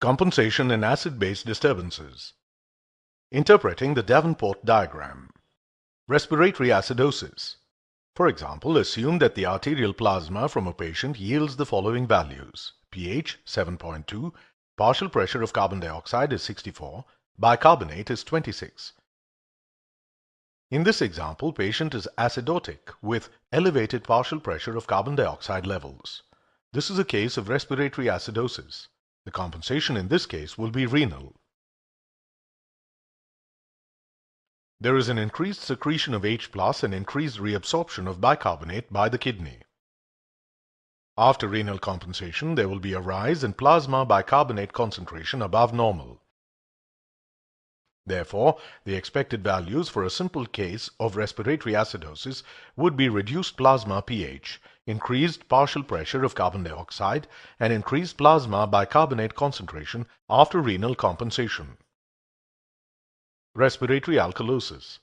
Compensation in acid-base disturbances. Interpreting the Davenport diagram. Respiratory acidosis. For example, assume that the arterial plasma from a patient yields the following values: pH 7.2, partial pressure of carbon dioxide is 64, bicarbonate is 26. In this example, patient is acidotic with elevated partial pressure of carbon dioxide levels. This is a case of respiratory acidosis. The compensation in this case will be renal. There is an increased secretion of H+ and increased reabsorption of bicarbonate by the kidney. After renal compensation, there will be a rise in plasma bicarbonate concentration above normal. Therefore, the expected values for a simple case of respiratory acidosis would be reduced plasma pH, increased partial pressure of carbon dioxide, and increased plasma bicarbonate concentration after renal compensation. Respiratory alkalosis.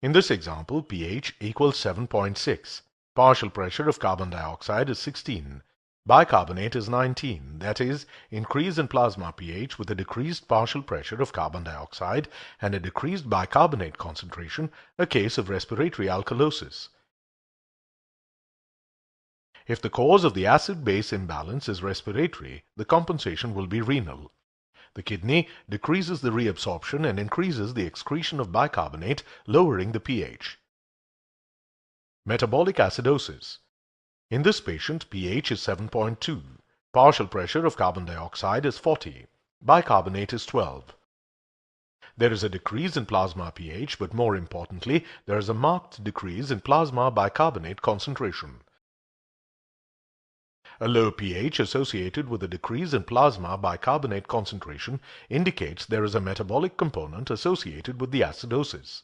In this example, pH equals 7.6. Partial pressure of carbon dioxide is 16. Bicarbonate is 19, that is, increase in plasma pH with a decreased partial pressure of carbon dioxide and a decreased bicarbonate concentration, a case of respiratory alkalosis. If the cause of the acid-base imbalance is respiratory, the compensation will be renal. The kidney decreases the reabsorption and increases the excretion of bicarbonate, lowering the pH. Metabolic acidosis. In this patient, pH is 7.2. Partial pressure of carbon dioxide is 40. Bicarbonate is 12. There is a decrease in plasma pH, but more importantly, there is a marked decrease in plasma bicarbonate concentration. A low pH associated with a decrease in plasma bicarbonate concentration indicates there is a metabolic component associated with the acidosis.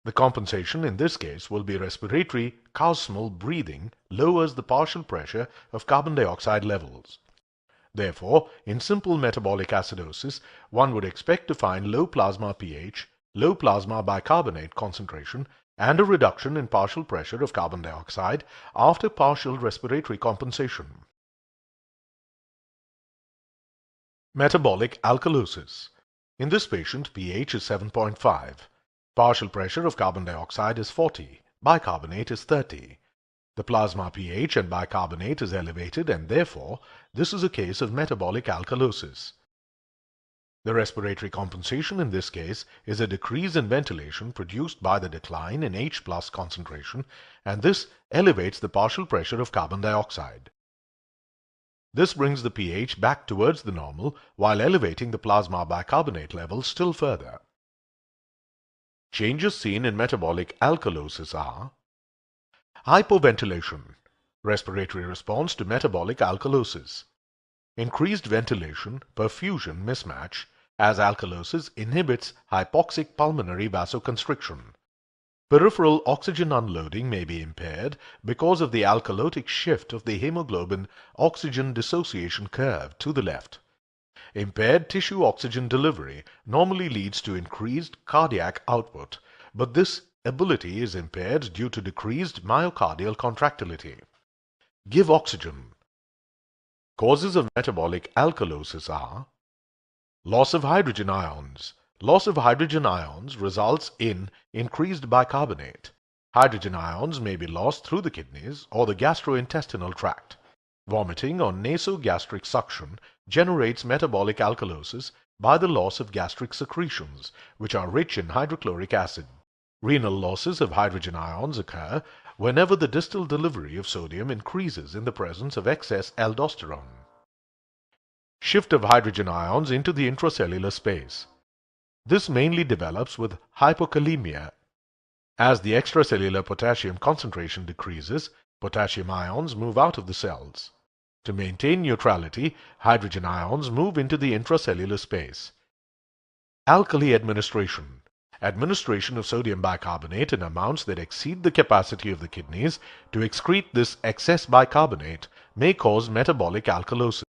The compensation in this case will be respiratory. Koussmal breathing lowers the partial pressure of carbon dioxide levels. Therefore, in simple metabolic acidosis, one would expect to find low plasma pH, low plasma bicarbonate concentration, and a reduction in partial pressure of carbon dioxide after partial respiratory compensation. Metabolic alkalosis. In this patient, pH is 7.5. Partial pressure of carbon dioxide is 40. Bicarbonate is 30. The plasma pH and bicarbonate is elevated, and therefore, this is a case of metabolic alkalosis. The respiratory compensation in this case is a decrease in ventilation produced by the decline in H+ concentration, and this elevates the partial pressure of carbon dioxide. This brings the pH back towards the normal while elevating the plasma bicarbonate levels still further. Changes seen in metabolic alkalosis are: hypoventilation, respiratory response to metabolic alkalosis; increased ventilation, perfusion mismatch, as alkalosis inhibits hypoxic pulmonary vasoconstriction. Peripheral oxygen unloading may be impaired because of the alkalotic shift of the hemoglobin oxygen dissociation curve to the left. Impaired tissue oxygen delivery normally leads to increased cardiac output, but this ability is impaired due to decreased myocardial contractility. Give oxygen. Causes of metabolic alkalosis are: loss of hydrogen ions. Loss of hydrogen ions results in increased bicarbonate. Hydrogen ions may be lost through the kidneys or the gastrointestinal tract. Vomiting or nasogastric suction generates metabolic alkalosis by the loss of gastric secretions, which are rich in hydrochloric acid. Renal losses of hydrogen ions occur whenever the distal delivery of sodium increases in the presence of excess aldosterone. Shift of hydrogen ions into the intracellular space. This mainly develops with hypokalemia. As the extracellular potassium concentration decreases, potassium ions move out of the cells. To maintain neutrality, hydrogen ions move into the intracellular space. Alkali administration. Administration of sodium bicarbonate in amounts that exceed the capacity of the kidneys to excrete this excess bicarbonate may cause metabolic alkalosis.